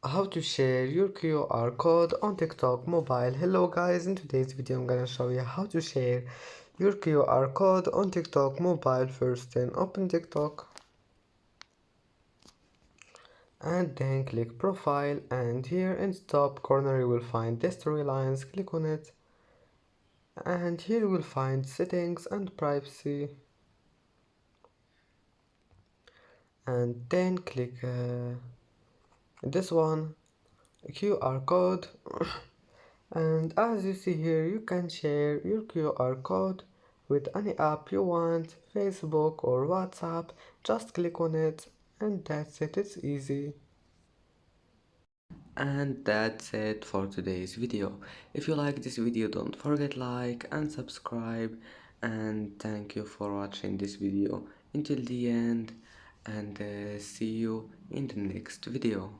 How to share your QR code on TikTok mobile. Hello guys, in today's video I'm gonna show you how to share your QR code on TikTok mobile. First then open TikTok and then click profile, and here in the top corner you will find the storylines. Click on it and here you will find settings and privacy, and then click this one, QR code. And as you see here, you can share your QR code with any app you want, Facebook or WhatsApp. Just click on it and that's it, it's easy. And that's it for today's video. If you like this video, don't forget like and subscribe, and thank you for watching this video until the end, and see you in the next video.